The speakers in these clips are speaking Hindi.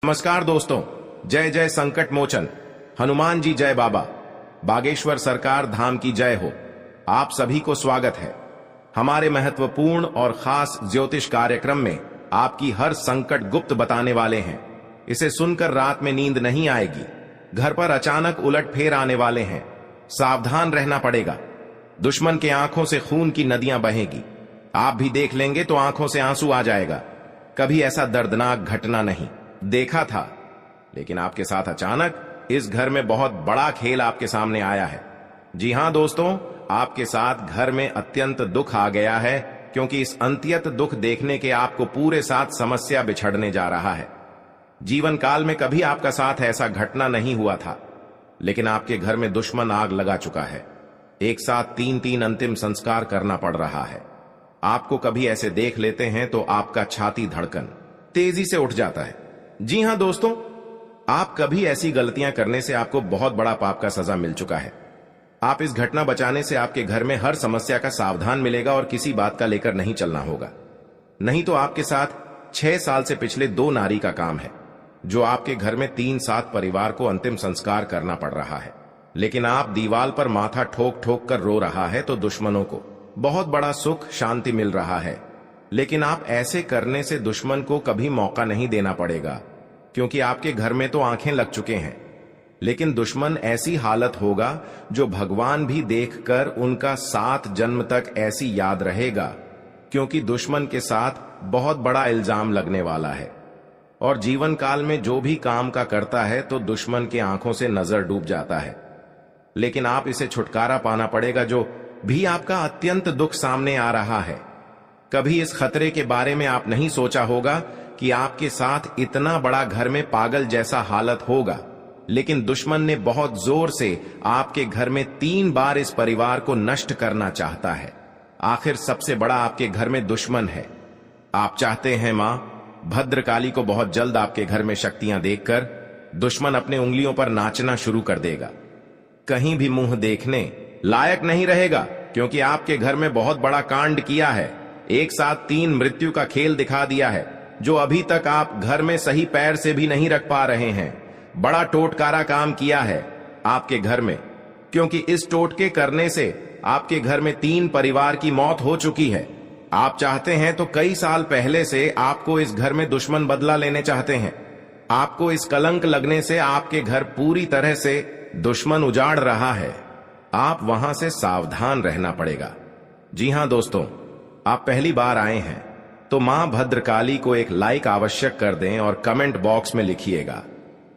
नमस्कार दोस्तों, जय जय संकट मोचन, हनुमान जी जय बाबा, बागेश्वर सरकार धाम की जय हो। आप सभी को स्वागत है हमारे महत्वपूर्ण और खास ज्योतिष कार्यक्रम में। आपकी हर संकट गुप्त बताने वाले हैं। इसे सुनकर रात में नींद नहीं आएगी, घर पर अचानक उलटफेर आने वाले हैं। सावधान रहना पड़ेगा, दुश्मन के आंखों से खून की नदियां बहेगी। आप भी देख लेंगे तो आंखों से आंसू आ जाएगा। कभी ऐसा दर्दनाक घटना नहीं देखा था, लेकिन आपके साथ अचानक इस घर में बहुत बड़ा खेल आपके सामने आया है। जी हां दोस्तों, आपके साथ घर में अत्यंत दुख आ गया है, क्योंकि इस अत्यंत दुख देखने के आपको पूरे साथ समस्या बिछड़ने जा रहा है। जीवन काल में कभी आपका साथ ऐसा घटना नहीं हुआ था, लेकिन आपके घर में दुश्मन आग लगा चुका है। एक साथ तीन अंतिम संस्कार करना पड़ रहा है। आपको कभी ऐसे देख लेते हैं तो आपका छाती धड़कन तेजी से उठ जाता है। जी हां दोस्तों, आप कभी ऐसी गलतियां करने से आपको बहुत बड़ा पाप का सजा मिल चुका है। आप इस घटना बचाने से आपके घर में हर समस्या का सावधान मिलेगा और किसी बात का लेकर नहीं चलना होगा। नहीं तो आपके साथ 6 साल से पिछले 2 नारी का काम है, जो आपके घर में 3-7 परिवार को अंतिम संस्कार करना पड़ रहा है। लेकिन आप दीवाल पर माथा ठोक ठोक कर रो रहा है तो दुश्मनों को बहुत बड़ा सुख शांति मिल रहा है। लेकिन आप ऐसे करने से दुश्मन को कभी मौका नहीं देना पड़ेगा, क्योंकि आपके घर में तो आंखें लग चुके हैं। लेकिन दुश्मन ऐसी हालत होगा जो भगवान भी देखकर उनका 7 जन्म तक ऐसी याद रहेगा, क्योंकि दुश्मन के साथ बहुत बड़ा इल्जाम लगने वाला है। और जीवन काल में जो भी काम का करता है तो दुश्मन की आंखों से नजर डूब जाता है। लेकिन आप इसे छुटकारा पाना पड़ेगा, जो भी आपका अत्यंत दुख सामने आ रहा है। कभी इस खतरे के बारे में आप नहीं सोचा होगा कि आपके साथ इतना बड़ा घर में पागल जैसा हालत होगा, लेकिन दुश्मन ने बहुत जोर से आपके घर में 3 बार इस परिवार को नष्ट करना चाहता है। आखिर सबसे बड़ा आपके घर में दुश्मन है। आप चाहते हैं मां भद्रकाली को बहुत जल्द आपके घर में शक्तियां देखकर दुश्मन अपने उंगलियों पर नाचना शुरू कर देगा। कहीं भी मुंह देखने लायक नहीं रहेगा, क्योंकि आपके घर में बहुत बड़ा कांड किया है। एक साथ 3 मृत्यु का खेल दिखा दिया है, जो अभी तक आप घर में सही पैर से भी नहीं रख पा रहे हैं। बड़ा टोटकारा काम किया है आपके घर में, क्योंकि इस टोटके करने से आपके घर में 3 परिवार की मौत हो चुकी है। आप चाहते हैं तो कई साल पहले से आपको इस घर में दुश्मन बदला लेने चाहते हैं। आपको इस कलंक लगने से आपके घर पूरी तरह से दुश्मन उजाड़ रहा है। आप वहां से सावधान रहना पड़ेगा। जी हां दोस्तों, आप पहली बार आए हैं तो मां भद्रकाली को एक लाइक अवश्य कर दें और कमेंट बॉक्स में लिखिएगा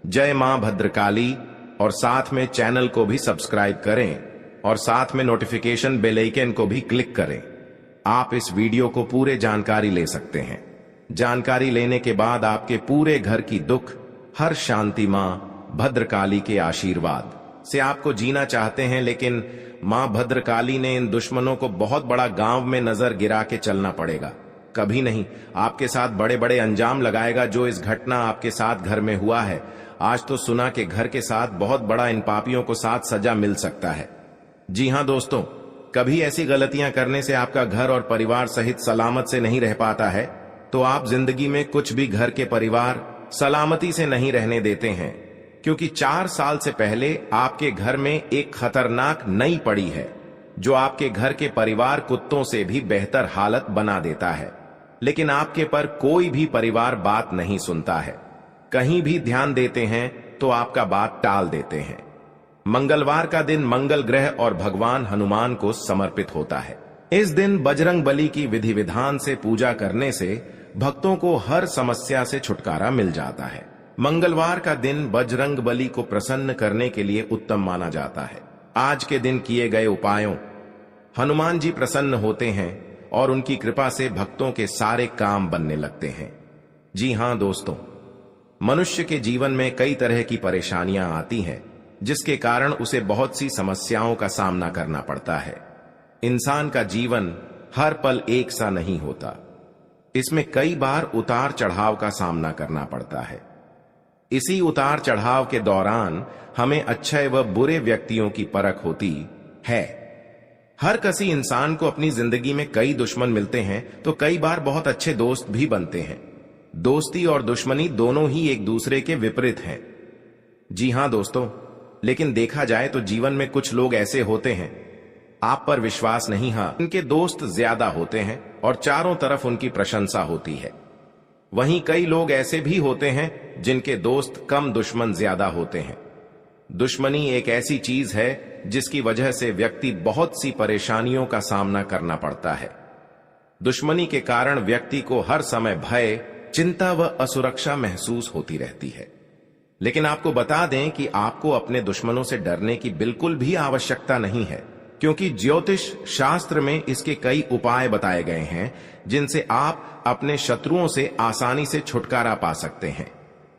जय मां भद्रकाली, और साथ में चैनल को भी सब्सक्राइब करें और साथ में नोटिफिकेशन बेल आइकन को भी क्लिक करें। आप इस वीडियो को पूरे जानकारी ले सकते हैं। जानकारी लेने के बाद आपके पूरे घर की दुख हर शांति मां भद्रकाली के आशीर्वाद से आपको जीना चाहते हैं। लेकिन मां भद्रकाली ने इन दुश्मनों को बहुत बड़ा गांव में नजर गिरा के चलना पड़ेगा। कभी नहीं आपके साथ बड़े बड़े अंजाम लगाएगा, जो इस घटना आपके साथ घर में हुआ है। आज तो सुना के घर के साथ बहुत बड़ा इन पापियों को साथ सजा मिल सकता है। जी हां दोस्तों, कभी ऐसी गलतियां करने से आपका घर और परिवार सहित सलामत से नहीं रह पाता है, तो आप जिंदगी में कुछ भी घर के परिवार सलामती से नहीं रहने देते हैं, क्योंकि 4 साल से पहले आपके घर में एक खतरनाक नई पड़ी है, जो आपके घर के परिवार कुत्तों से भी बेहतर हालत बना देता है। लेकिन आपके पर कोई भी परिवार बात नहीं सुनता है। कहीं भी ध्यान देते हैं तो आपका बात टाल देते हैं। मंगलवार का दिन मंगल ग्रह और भगवान हनुमान को समर्पित होता है। इस दिन बजरंग बली की विधि विधान से पूजा करने से भक्तों को हर समस्या से छुटकारा मिल जाता है। मंगलवार का दिन बजरंग बली को प्रसन्न करने के लिए उत्तम माना जाता है। आज के दिन किए गए उपायों हनुमान जी प्रसन्न होते हैं और उनकी कृपा से भक्तों के सारे काम बनने लगते हैं। जी हां दोस्तों, मनुष्य के जीवन में कई तरह की परेशानियां आती हैं, जिसके कारण उसे बहुत सी समस्याओं का सामना करना पड़ता है। इंसान का जीवन हर पल एक सा नहीं होता। इसमें कई बार उतार चढ़ाव का सामना करना पड़ता है। इसी उतार चढ़ाव के दौरान हमें अच्छे व बुरे व्यक्तियों की परख होती है। हर किसी इंसान को अपनी जिंदगी में कई दुश्मन मिलते हैं तो कई बार बहुत अच्छे दोस्त भी बनते हैं। दोस्ती और दुश्मनी दोनों ही एक दूसरे के विपरीत हैं। जी हां दोस्तों, लेकिन देखा जाए तो जीवन में कुछ लोग ऐसे होते हैं, आप पर विश्वास नहीं, हाँ, इनके दोस्त ज्यादा होते हैं और चारों तरफ उनकी प्रशंसा होती है। वहीं कई लोग ऐसे भी होते हैं जिनके दोस्त कम, दुश्मन ज्यादा होते हैं। दुश्मनी एक ऐसी चीज है जिसकी वजह से व्यक्ति बहुत सी परेशानियों का सामना करना पड़ता है। दुश्मनी के कारण व्यक्ति को हर समय भय, चिंता व असुरक्षा महसूस होती रहती है। लेकिन आपको बता दें कि आपको अपने दुश्मनों से डरने की बिल्कुल भी आवश्यकता नहीं है, क्योंकि ज्योतिष शास्त्र में इसके कई उपाय बताए गए हैं जिनसे आप अपने शत्रुओं से आसानी से छुटकारा पा सकते हैं।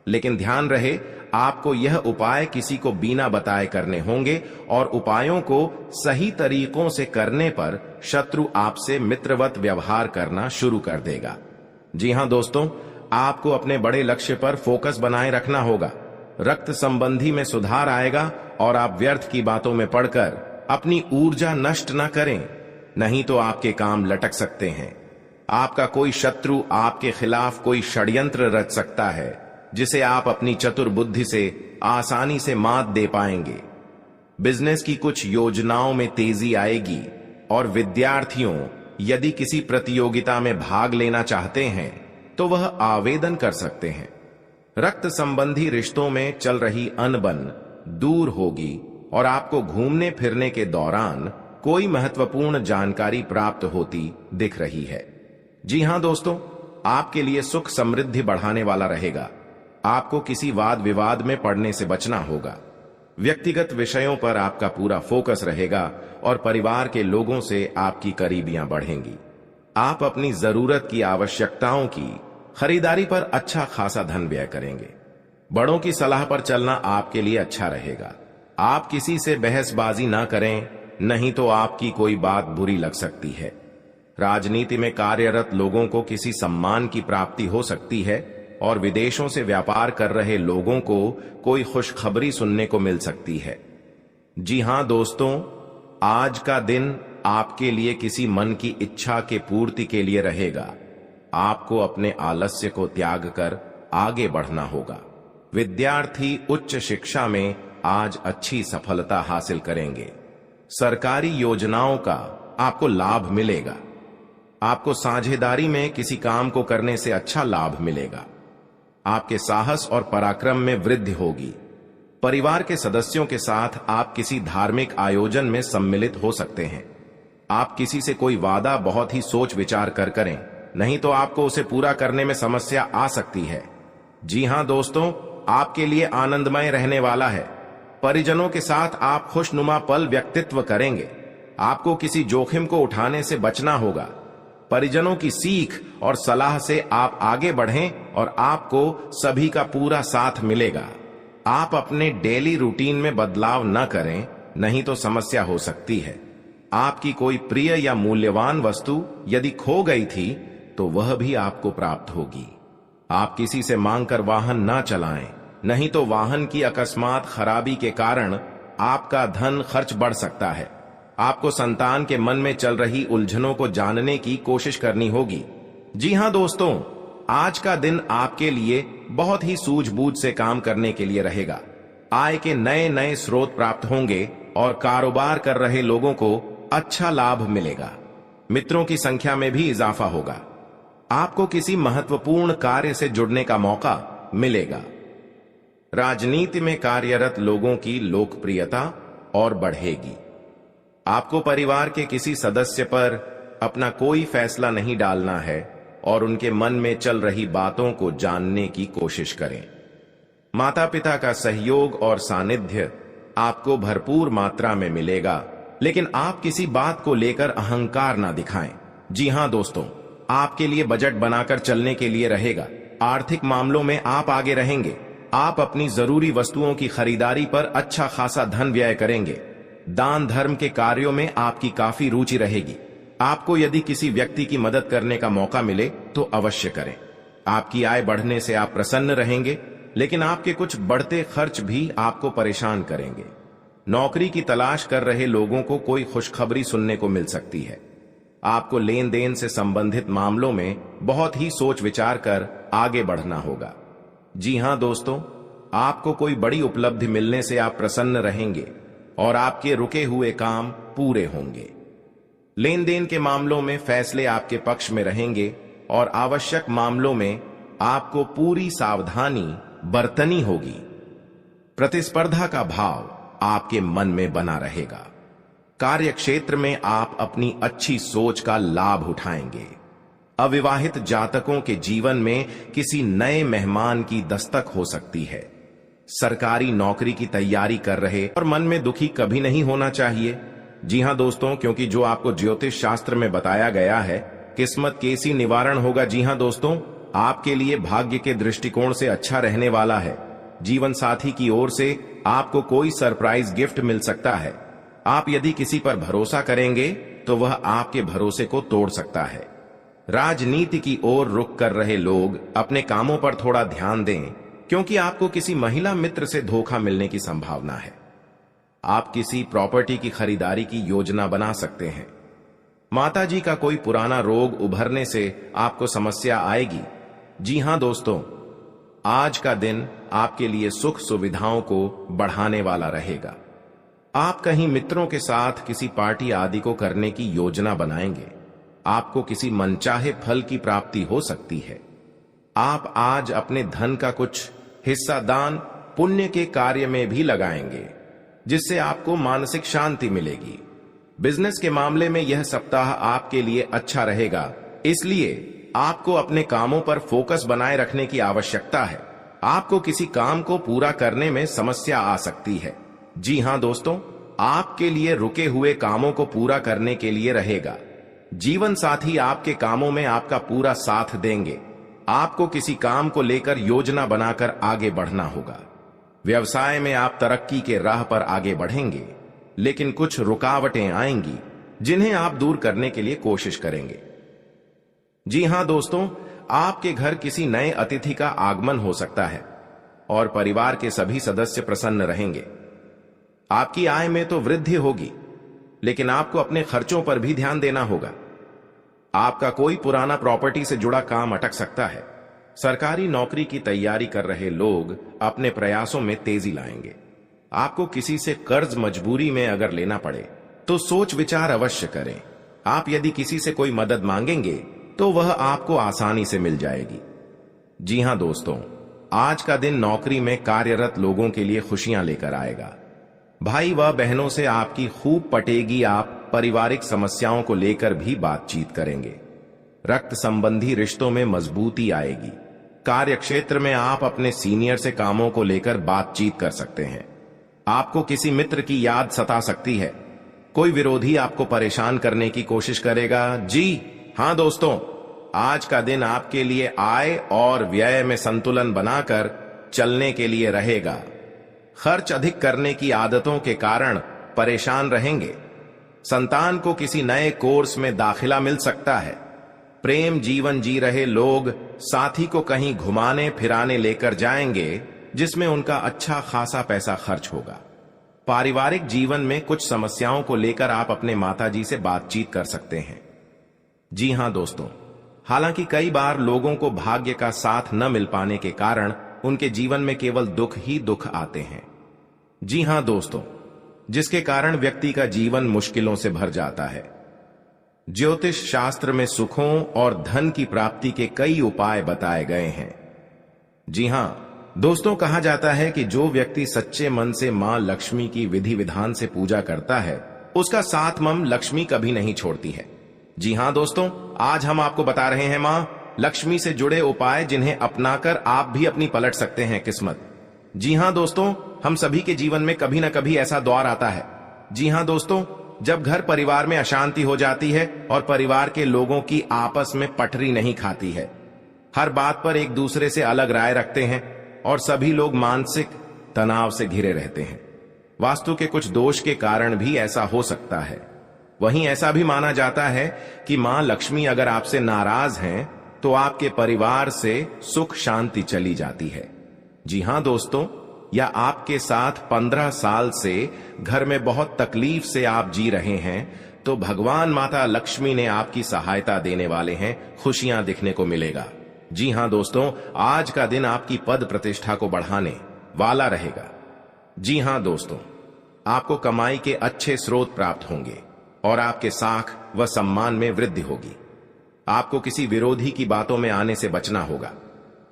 लेकिन ध्यान रहे, आपको यह उपाय किसी को बिना बताए करने होंगे और उपायों को सही तरीकों से करने पर शत्रु आपसे मित्रवत व्यवहार करना शुरू कर देगा। जी हां दोस्तों, आपको अपने बड़े लक्ष्य पर फोकस बनाए रखना होगा। रक्त संबंधी में सुधार आएगा और आप व्यर्थ की बातों में पड़कर अपनी ऊर्जा नष्ट न करें, नहीं तो आपके काम लटक सकते हैं। आपका कोई शत्रु आपके खिलाफ कोई षड्यंत्र रच सकता है जिसे आप अपनी चतुर बुद्धि से आसानी से मात दे पाएंगे। बिजनेस की कुछ योजनाओं में तेजी आएगी और विद्यार्थियों यदि किसी प्रतियोगिता में भाग लेना चाहते हैं तो वह आवेदन कर सकते हैं। रक्त संबंधी रिश्तों में चल रही अनबन दूर होगी और आपको घूमने फिरने के दौरान कोई महत्वपूर्ण जानकारी प्राप्त होती दिख रही है। जी हां दोस्तों, आपके लिए सुख समृद्धि बढ़ाने वाला रहेगा। आपको किसी वाद विवाद में पड़ने से बचना होगा। व्यक्तिगत विषयों पर आपका पूरा फोकस रहेगा और परिवार के लोगों से आपकी करीबियां बढ़ेंगी। आप अपनी जरूरत की आवश्यकताओं की खरीदारी पर अच्छा खासा धन व्यय करेंगे। बड़ों की सलाह पर चलना आपके लिए अच्छा रहेगा। आप किसी से बहसबाजी ना करें, नहीं तो आपकी कोई बात बुरी लग सकती है। राजनीति में कार्यरत लोगों को किसी सम्मान की प्राप्ति हो सकती है और विदेशों से व्यापार कर रहे लोगों को कोई खुशखबरी सुनने को मिल सकती है। जी हां दोस्तों, आज का दिन आपके लिए किसी मन की इच्छा के पूर्ति के लिए रहेगा। आपको अपने आलस्य को त्याग कर आगे बढ़ना होगा। विद्यार्थी उच्च शिक्षा में आज अच्छी सफलता हासिल करेंगे। सरकारी योजनाओं का आपको लाभ मिलेगा। आपको साझेदारी में किसी काम को करने से अच्छा लाभ मिलेगा। आपके साहस और पराक्रम में वृद्धि होगी। परिवार के सदस्यों के साथ आप किसी धार्मिक आयोजन में सम्मिलित हो सकते हैं। आप किसी से कोई वादा बहुत ही सोच विचार कर करें, नहीं तो आपको उसे पूरा करने में समस्या आ सकती है। जी हां दोस्तों, आपके लिए आनंदमय रहने वाला है। परिजनों के साथ आप खुशनुमा पल व्यक्तित्व करेंगे। आपको किसी जोखिम को उठाने से बचना होगा। परिजनों की सीख और सलाह से आप आगे बढ़ें और आपको सभी का पूरा साथ मिलेगा। आप अपने डेली रूटीन में बदलाव न करें, नहीं तो समस्या हो सकती है। आपकी कोई प्रिय या मूल्यवान वस्तु यदि खो गई थी तो वह भी आपको प्राप्त होगी। आप किसी से मांगकर वाहन न चलाएं, नहीं तो वाहन की अकस्मात खराबी के कारण आपका धन खर्च बढ़ सकता है। आपको संतान के मन में चल रही उलझनों को जानने की कोशिश करनी होगी। जी हां दोस्तों, आज का दिन आपके लिए बहुत ही सूझबूझ से काम करने के लिए रहेगा। आय के नए नए स्रोत प्राप्त होंगे और कारोबार कर रहे लोगों को अच्छा लाभ मिलेगा। मित्रों की संख्या में भी इजाफा होगा। आपको किसी महत्वपूर्ण कार्य से जुड़ने का मौका मिलेगा। राजनीति में कार्यरत लोगों की लोकप्रियता और बढ़ेगी। आपको परिवार के किसी सदस्य पर अपना कोई फैसला नहीं डालना है और उनके मन में चल रही बातों को जानने की कोशिश करें। माता पिता का सहयोग और सानिध्य आपको भरपूर मात्रा में मिलेगा, लेकिन आप किसी बात को लेकर अहंकार ना दिखाएं। जी हां दोस्तों, आपके लिए बजट बनाकर चलने के लिए रहेगा। आर्थिक मामलों में आप आगे रहेंगे। आप अपनी जरूरी वस्तुओं की खरीदारी पर अच्छा खासा धन व्यय करेंगे। दान धर्म के कार्यों में आपकी काफी रुचि रहेगी। आपको यदि किसी व्यक्ति की मदद करने का मौका मिले तो अवश्य करें। आपकी आय बढ़ने से आप प्रसन्न रहेंगे, लेकिन आपके कुछ बढ़ते खर्च भी आपको परेशान करेंगे। नौकरी की तलाश कर रहे लोगों को कोई खुशखबरी सुनने को मिल सकती है। आपको लेन देन से संबंधित मामलों में बहुत ही सोच विचार कर आगे बढ़ना होगा। जी हां दोस्तों, आपको कोई बड़ी उपलब्धि मिलने से आप प्रसन्न रहेंगे और आपके रुके हुए काम पूरे होंगे। लेन देन के मामलों में फैसले आपके पक्ष में रहेंगे और आवश्यक मामलों में आपको पूरी सावधानी बरतनी होगी। प्रतिस्पर्धा का भाव आपके मन में बना रहेगा। कार्य क्षेत्र में आप अपनी अच्छी सोच का लाभ उठाएंगे। अविवाहित जातकों के जीवन में किसी नए मेहमान की दस्तक हो सकती है। सरकारी नौकरी की तैयारी कर रहे और मन में दुखी कभी नहीं होना चाहिए। जी हां दोस्तों, क्योंकि जो आपको ज्योतिष शास्त्र में बताया गया है, किस्मत केसी निवारण होगा। जी हां दोस्तों, आपके लिए भाग्य के दृष्टिकोण से अच्छा रहने वाला है। जीवन साथी की ओर से आपको कोई सरप्राइज गिफ्ट मिल सकता है। आप यदि किसी पर भरोसा करेंगे तो वह आपके भरोसे को तोड़ सकता है। राजनीति की ओर रुख कर रहे लोग अपने कामों पर थोड़ा ध्यान दें, क्योंकि आपको किसी महिला मित्र से धोखा मिलने की संभावना है। आप किसी प्रॉपर्टी की खरीदारी की योजना बना सकते हैं। माताजी का कोई पुराना रोग उभरने से आपको समस्या आएगी। जी हां दोस्तों, आज का दिन आपके लिए सुख सुविधाओं को बढ़ाने वाला रहेगा। आप कहीं मित्रों के साथ किसी पार्टी आदि को करने की योजना बनाएंगे। आपको किसी मनचाहे फल की प्राप्ति हो सकती है। आप आज अपने धन का कुछ हिस्सा दान पुण्य के कार्य में भी लगाएंगे, जिससे आपको मानसिक शांति मिलेगी। बिजनेस के मामले में यह सप्ताह आपके लिए अच्छा रहेगा, इसलिए आपको अपने कामों पर फोकस बनाए रखने की आवश्यकता है। आपको किसी काम को पूरा करने में समस्या आ सकती है। जी हां दोस्तों, आपके लिए रुके हुए कामों को पूरा करने के लिए रहेगा। जीवन साथी आपके कामों में आपका पूरा साथ देंगे। आपको किसी काम को लेकर योजना बनाकर आगे बढ़ना होगा। व्यवसाय में आप तरक्की के राह पर आगे बढ़ेंगे, लेकिन कुछ रुकावटें आएंगी जिन्हें आप दूर करने के लिए कोशिश करेंगे। जी हां दोस्तों, आपके घर किसी नए अतिथि का आगमन हो सकता है और परिवार के सभी सदस्य प्रसन्न रहेंगे। आपकी आय में तो वृद्धि होगी, लेकिन आपको अपने खर्चों पर भी ध्यान देना होगा। आपका कोई पुराना प्रॉपर्टी से जुड़ा काम अटक सकता है। सरकारी नौकरी की तैयारी कर रहे लोग अपने प्रयासों में तेजी लाएंगे। आपको किसी से कर्ज मजबूरी में अगर लेना पड़े तो सोच विचार अवश्य करें। आप यदि किसी से कोई मदद मांगेंगे तो वह आपको आसानी से मिल जाएगी। जी हां दोस्तों, आज का दिन नौकरी में कार्यरत लोगों के लिए खुशियां लेकर आएगा। भाई व बहनों से आपकी खूब पटेगी। आप पारिवारिक समस्याओं को लेकर भी बातचीत करेंगे। रक्त संबंधी रिश्तों में मजबूती आएगी। कार्य क्षेत्र में आप अपने सीनियर से कामों को लेकर बातचीत कर सकते हैं। आपको किसी मित्र की याद सता सकती है। कोई विरोधी आपको परेशान करने की कोशिश करेगा। जी हां दोस्तों, आज का दिन आपके लिए आय और व्यय में संतुलन बनाकर चलने के लिए रहेगा। खर्च अधिक करने की आदतों के कारण परेशान रहेंगे। संतान को किसी नए कोर्स में दाखिला मिल सकता है। प्रेम जीवन जी रहे लोग साथी को कहीं घुमाने फिराने लेकर जाएंगे, जिसमें उनका अच्छा खासा पैसा खर्च होगा। पारिवारिक जीवन में कुछ समस्याओं को लेकर आप अपने माताजी से बातचीत कर सकते हैं। जी हां दोस्तों, हालांकि कई बार लोगों को भाग्य का साथ न मिल पाने के कारण उनके जीवन में केवल दुख ही दुख आते हैं। जी हां दोस्तों, जिसके कारण व्यक्ति का जीवन मुश्किलों से भर जाता है। ज्योतिष शास्त्र में सुखों और धन की प्राप्ति के कई उपाय बताए गए हैं। जी हां दोस्तों, कहा जाता है कि जो व्यक्ति सच्चे मन से मां लक्ष्मी की विधि विधान से पूजा करता है, उसका साथ मम लक्ष्मी कभी नहीं छोड़ती है। जी हां दोस्तों, आज हम आपको बता रहे हैं मां लक्ष्मी से जुड़े उपाय, जिन्हें अपनाकर आप भी अपनी पलट सकते हैं किस्मत। जी हां दोस्तों, हम सभी के जीवन में कभी ना कभी ऐसा दौर आता है। जी हां दोस्तों, जब घर परिवार में अशांति हो जाती है और परिवार के लोगों की आपस में पटरी नहीं खाती है। हर बात पर एक दूसरे से अलग राय रखते हैं और सभी लोग मानसिक तनाव से घिरे रहते हैं। वास्तु के कुछ दोष के कारण भी ऐसा हो सकता है। वहीं ऐसा भी माना जाता है कि मां लक्ष्मी अगर आपसे नाराज हैं तो आपके परिवार से सुख शांति चली जाती है। जी हां दोस्तों, या आपके साथ 15 साल से घर में बहुत तकलीफ से आप जी रहे हैं तो भगवान माता लक्ष्मी ने आपकी सहायता देने वाले हैं, खुशियां दिखने को मिलेगा। जी हां दोस्तों, आज का दिन आपकी पद प्रतिष्ठा को बढ़ाने वाला रहेगा। जी हां दोस्तों, आपको कमाई के अच्छे स्रोत प्राप्त होंगे और आपके साख व सम्मान में वृद्धि होगी। आपको किसी विरोधी की बातों में आने से बचना होगा।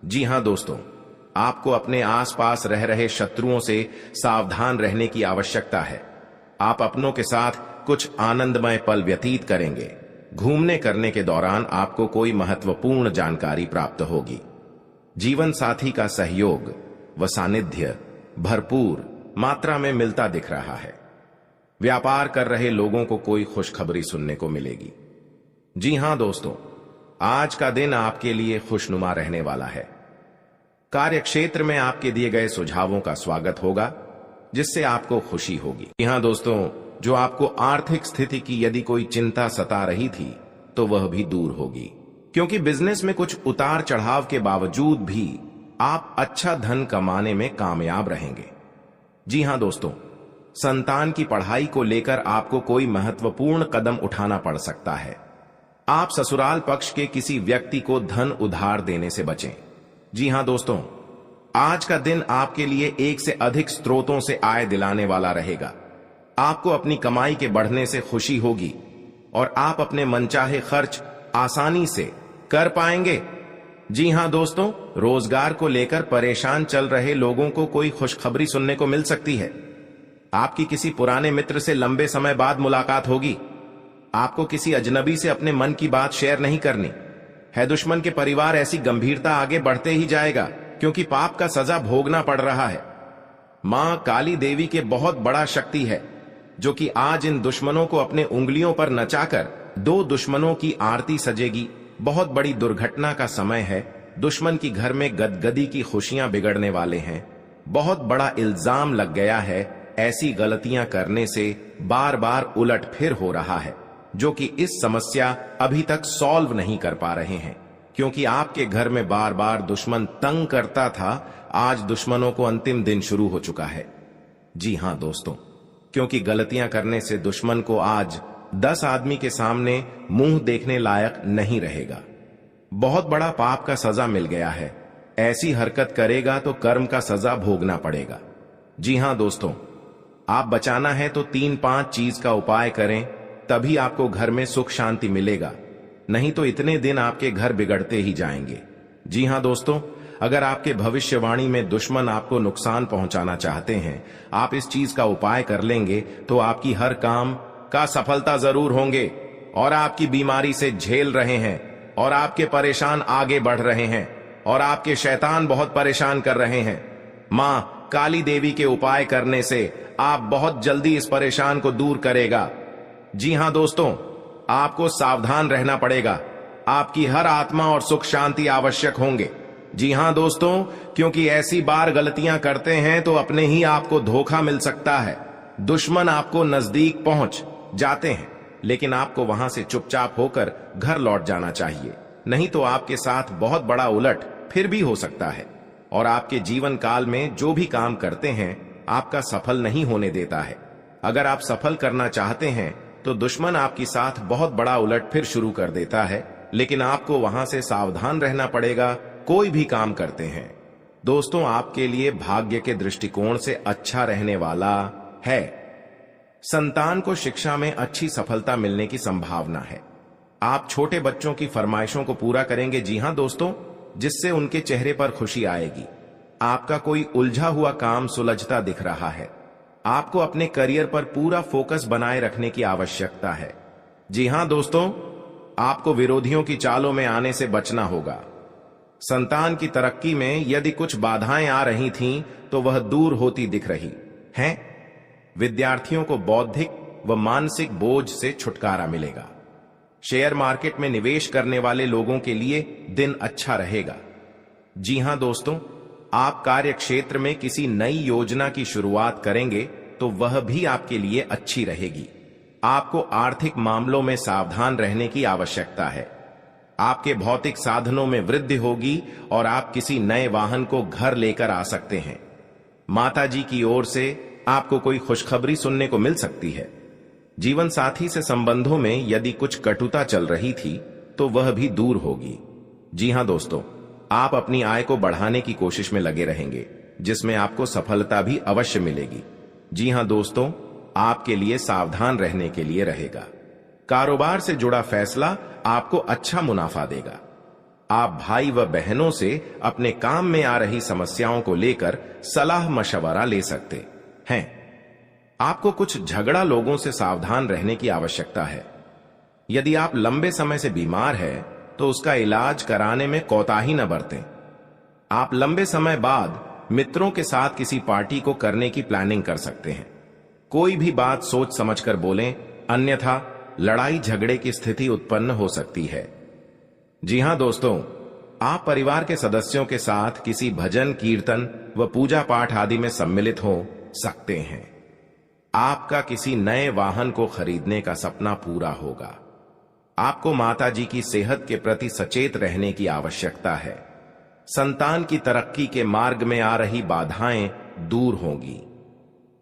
जी हां दोस्तों, आपको अपने आसपास रह रहे शत्रुओं से सावधान रहने की आवश्यकता है। आप अपनों के साथ कुछ आनंदमय पल व्यतीत करेंगे। घूमने करने के दौरान आपको कोई महत्वपूर्ण जानकारी प्राप्त होगी। जीवन साथी का सहयोग व सानिध्य भरपूर मात्रा में मिलता दिख रहा है। व्यापार कर रहे लोगों को कोई खुशखबरी सुनने को मिलेगी। जी हां दोस्तों, आज का दिन आपके लिए खुशनुमा रहने वाला है। कार्यक्षेत्र में आपके दिए गए सुझावों का स्वागत होगा, जिससे आपको खुशी होगी। जी हां दोस्तों, जो आपको आर्थिक स्थिति की यदि कोई चिंता सता रही थी तो वह भी दूर होगी, क्योंकि बिजनेस में कुछ उतार चढ़ाव के बावजूद भी आप अच्छा धन कमाने में कामयाब रहेंगे। जी हां दोस्तों, संतान की पढ़ाई को लेकर आपको कोई महत्वपूर्ण कदम उठाना पड़ सकता है। आप ससुराल पक्ष के किसी व्यक्ति को धन उधार देने से बचें। जी हां दोस्तों, आज का दिन आपके लिए एक से अधिक स्रोतों से आय दिलाने वाला रहेगा। आपको अपनी कमाई के बढ़ने से खुशी होगी और आप अपने मनचाहे खर्च आसानी से कर पाएंगे। जी हां दोस्तों, रोजगार को लेकर परेशान चल रहे लोगों को कोई खुशखबरी सुनने को मिल सकती है। आपकी किसी पुराने मित्र से लंबे समय बाद मुलाकात होगी। आपको किसी अजनबी से अपने मन की बात शेयर नहीं करनी है। दुश्मन के परिवार ऐसी गंभीरता आगे बढ़ते ही जाएगा, क्योंकि पाप का सजा भोगना पड़ रहा है। मां काली देवी के बहुत बड़ा शक्ति है, जो कि आज इन दुश्मनों को अपने उंगलियों पर नचाकर 2 दुश्मनों की आरती सजेगी। बहुत बड़ी दुर्घटना का समय है। दुश्मन की घर में गदगदी की खुशियां बिगड़ने वाले हैं। बहुत बड़ा इल्जाम लग गया है। ऐसी गलतियां करने से बार बार उलट फिर हो रहा है, जो कि इस समस्या अभी तक सॉल्व नहीं कर पा रहे हैं, क्योंकि आपके घर में बार बार दुश्मन तंग करता था। आज दुश्मनों को अंतिम दिन शुरू हो चुका है। जी हां दोस्तों, क्योंकि गलतियां करने से दुश्मन को आज 10 आदमी के सामने मुंह देखने लायक नहीं रहेगा। बहुत बड़ा पाप का सजा मिल गया है। ऐसी हरकत करेगा तो कर्म का सजा भोगना पड़ेगा। जी हां दोस्तों, आप बचाना है तो 3-5 चीज का उपाय करें, तभी आपको घर में सुख शांति मिलेगा। नहीं तो इतने दिन आपके घर बिगड़ते ही जाएंगे। जी हां दोस्तों, अगर आपके भविष्यवाणी में दुश्मन आपको नुकसान पहुंचाना चाहते हैं, आप इस चीज का उपाय कर लेंगे तो आपकी हर काम का सफलता जरूर होंगे। और आपकी बीमारी से झेल रहे हैं और आपके परेशान आगे बढ़ रहे हैं और आपके शैतान बहुत परेशान कर रहे हैं, मां काली देवी के उपाय करने से आप बहुत जल्दी इस परेशान को दूर करेगा। जी हां दोस्तों, आपको सावधान रहना पड़ेगा। आपकी हर आत्मा और सुख शांति आवश्यक होंगे। जी हां दोस्तों, क्योंकि ऐसी बार गलतियां करते हैं तो अपने ही आपको धोखा मिल सकता है। दुश्मन आपको नजदीक पहुंच जाते हैं, लेकिन आपको वहां से चुपचाप होकर घर लौट जाना चाहिए। नहीं तो आपके साथ बहुत बड़ा उलट फिर भी हो सकता है और आपके जीवन काल में जो भी काम करते हैं आपका सफल नहीं होने देता है। अगर आप सफल करना चाहते हैं तो दुश्मन आपके साथ बहुत बड़ा उलट फिर शुरू कर देता है, लेकिन आपको वहां से सावधान रहना पड़ेगा कोई भी काम करते हैं। दोस्तों, आपके लिए भाग्य के दृष्टिकोण से अच्छा रहने वाला है। संतान को शिक्षा में अच्छी सफलता मिलने की संभावना है। आप छोटे बच्चों की फरमाइशों को पूरा करेंगे। जी हां दोस्तों, जिससे उनके चेहरे पर खुशी आएगी। आपका कोई उलझा हुआ काम सुलझता दिख रहा है। आपको अपने करियर पर पूरा फोकस बनाए रखने की आवश्यकता है। जी हां दोस्तों, आपको विरोधियों की चालों में आने से बचना होगा। संतान की तरक्की में यदि कुछ बाधाएं आ रही थीं तो वह दूर होती दिख रही हैं। विद्यार्थियों को बौद्धिक व मानसिक बोझ से छुटकारा मिलेगा। शेयर मार्केट में निवेश करने वाले लोगों के लिए दिन अच्छा रहेगा। जी हां दोस्तों, आप कार्य क्षेत्र में किसी नई योजना की शुरुआत करेंगे तो वह भी आपके लिए अच्छी रहेगी। आपको आर्थिक मामलों में सावधान रहने की आवश्यकता है। आपके भौतिक साधनों में वृद्धि होगी और आप किसी नए वाहन को घर लेकर आ सकते हैं। माता जी की ओर से आपको कोई खुशखबरी सुनने को मिल सकती है। जीवन साथी से संबंधों में यदि कुछ कटुता चल रही थी तो वह भी दूर होगी। जी हां दोस्तों, आप अपनी आय को बढ़ाने की कोशिश में लगे रहेंगे, जिसमें आपको सफलता भी अवश्य मिलेगी। जी हां दोस्तों, आपके लिए सावधान रहने के लिए रहेगा। कारोबार से जुड़ा फैसला आपको अच्छा मुनाफा देगा। आप भाई व बहनों से अपने काम में आ रही समस्याओं को लेकर सलाह मशवरा ले सकते हैं। आपको कुछ झगड़ा लोगों से सावधान रहने की आवश्यकता है। यदि आप लंबे समय से बीमार हैं, तो उसका इलाज कराने में कोताही न बरतें। आप लंबे समय बाद मित्रों के साथ किसी पार्टी को करने की प्लानिंग कर सकते हैं। कोई भी बात सोच समझकर बोलें, अन्यथा लड़ाई झगड़े की स्थिति उत्पन्न हो सकती है। जी हां दोस्तों, आप परिवार के सदस्यों के साथ किसी भजन कीर्तन व पूजा पाठ आदि में सम्मिलित हो सकते हैं। आपका किसी नए वाहन को खरीदने का सपना पूरा होगा। आपको माताजी की सेहत के प्रति सचेत रहने की आवश्यकता है। संतान की तरक्की के मार्ग में आ रही बाधाएं दूर होंगी।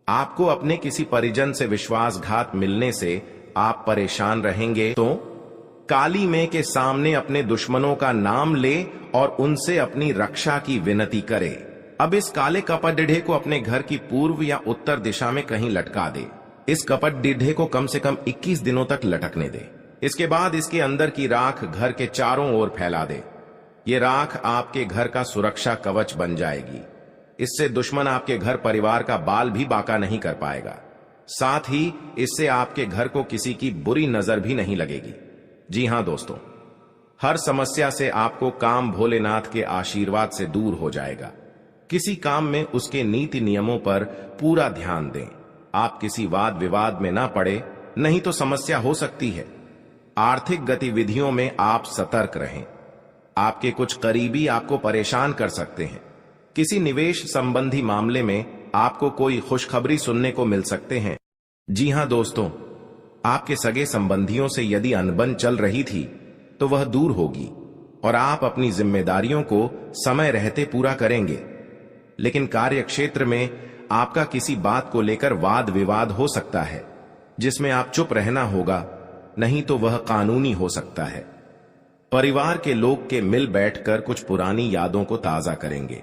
आपको अपने किसी परिजन से विश्वासघात मिलने से आप परेशान रहेंगे, तो काली मां के सामने अपने दुश्मनों का नाम ले और उनसे अपनी रक्षा की विनती करे। अब इस काले कपट डिढ़े को अपने घर की पूर्व या उत्तर दिशा में कहीं लटका दे। इस कपट डिढ़े को कम से कम 21 दिनों तक लटकने दे। इसके बाद इसके अंदर की राख घर के चारों ओर फैला दे। ये राख आपके घर का सुरक्षा कवच बन जाएगी। इससे दुश्मन आपके घर परिवार का बाल भी बाका नहीं कर पाएगा। साथ ही इससे आपके घर को किसी की बुरी नजर भी नहीं लगेगी। जी हां दोस्तों, हर समस्या से आपको काम भोलेनाथ के आशीर्वाद से दूर हो जाएगा। किसी काम में उसके नीति नियमों पर पूरा ध्यान दें। आप किसी वाद विवाद में ना पड़े, नहीं तो समस्या हो सकती है। आर्थिक गतिविधियों में आप सतर्क रहें। आपके कुछ करीबी आपको परेशान कर सकते हैं। किसी निवेश संबंधी मामले में आपको कोई खुशखबरी सुनने को मिल सकते हैं। जी हां दोस्तों, आपके सगे संबंधियों से यदि अनबन चल रही थी तो वह दूर होगी और आप अपनी जिम्मेदारियों को समय रहते पूरा करेंगे। लेकिन कार्य क्षेत्र में आपका किसी बात को लेकर वाद विवाद हो सकता है, जिसमें आप चुप रहना होगा, नहीं तो वह कानूनी हो सकता है। परिवार के लोग के मिल बैठकर कुछ पुरानी यादों को ताजा करेंगे।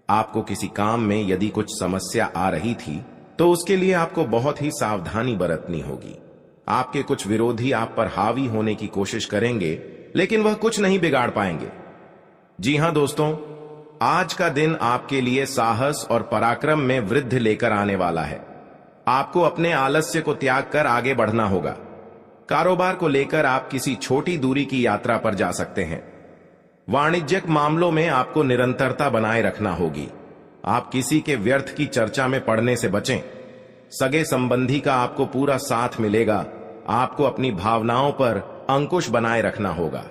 आपको किसी काम में यदि कुछ समस्या आ रही थी तो उसके लिए आपको बहुत ही सावधानी बरतनी होगी। आपके कुछ विरोधी आप पर हावी होने की कोशिश करेंगे, लेकिन वह कुछ नहीं बिगाड़ पाएंगे। जी हां दोस्तों, आज का दिन आपके लिए साहस और पराक्रम में वृद्धि लेकर आने वाला है। आपको अपने आलस्य को त्याग कर आगे बढ़ना होगा। कारोबार को लेकर आप किसी छोटी दूरी की यात्रा पर जा सकते हैं। वाणिज्यिक मामलों में आपको निरंतरता बनाए रखना होगी। आप किसी के व्यर्थ की चर्चा में पड़ने से बचें। सगे संबंधी का आपको पूरा साथ मिलेगा। आपको अपनी भावनाओं पर अंकुश बनाए रखना होगा।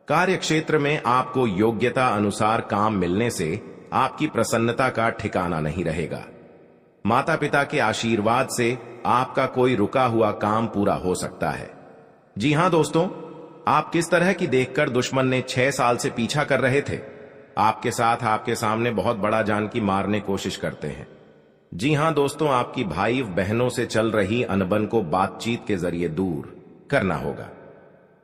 कार्य क्षेत्र में आपको योग्यता अनुसार काम मिलने से आपकी प्रसन्नता का ठिकाना नहीं रहेगा। माता पिता के आशीर्वाद से आपका कोई रुका हुआ काम पूरा हो सकता है। जी हां दोस्तों, आप किस तरह की देखकर दुश्मन ने 6 साल से पीछा कर रहे थे, आपके साथ आपके सामने बहुत बड़ा जानकी मारने कोशिश करते हैं। जी हां दोस्तों, आपकी भाई बहनों से चल रही अनबन को बातचीत के जरिए दूर करना होगा।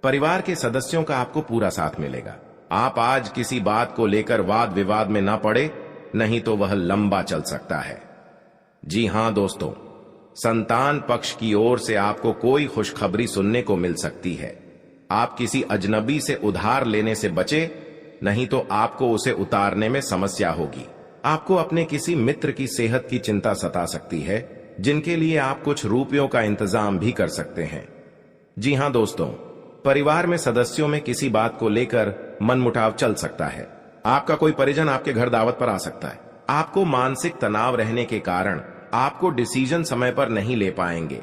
परिवार के सदस्यों का आपको पूरा साथ मिलेगा। आप आज किसी बात को लेकर वाद विवाद में ना पड़े, नहीं तो वह लंबा चल सकता है। जी हां दोस्तों, संतान पक्ष की ओर से आपको कोई खुशखबरी सुनने को मिल सकती है। आप किसी अजनबी से उधार लेने से बचे, नहीं तो आपको उसे उतारने में समस्या होगी। आपको अपने किसी मित्र की सेहत की चिंता सता सकती है, जिनके लिए आप कुछ रुपयों का इंतजाम भी कर सकते हैं। जी हां दोस्तों, परिवार में सदस्यों में किसी बात को लेकर मनमुटाव चल सकता है। आपका कोई परिजन आपके घर दावत पर आ सकता है। आपको मानसिक तनाव रहने के कारण आपको डिसीजन समय पर नहीं ले पाएंगे।